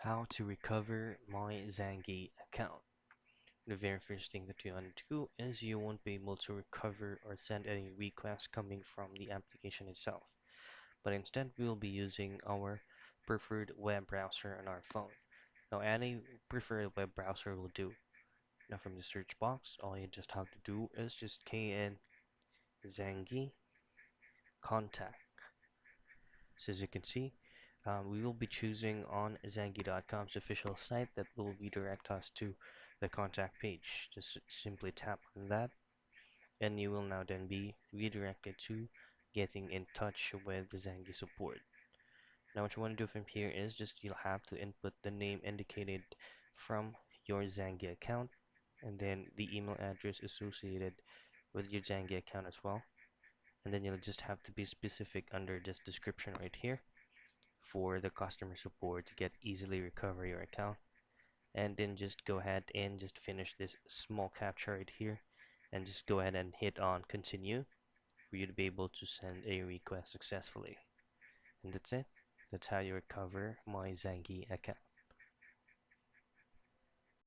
How to recover my Zangi account. The very first thing that you want to do is you won't be able to recover or send any requests coming from the application itself, but instead we will be using our preferred web browser on our phone. Now any preferred web browser will do. Now from the search box, all you just have to do is just key in Zangi contact. So as you can see, we will be choosing on Zangi.com's official site that will redirect us to the contact page. Just simply tap on that, and you will now then be redirected to getting in touch with the Zangi support. Now what you want to do from here is just you'll have to input the name indicated from your Zangi account, and then the email address associated with your Zangi account as well. And then you'll just have to be specific under this description right here for the customer support to get easily recover your account, and then just go ahead and just finish this small captcha right here and just go ahead and hit on continue for you to be able to send a request successfully. And that's it. That's how you recover my Zangi account.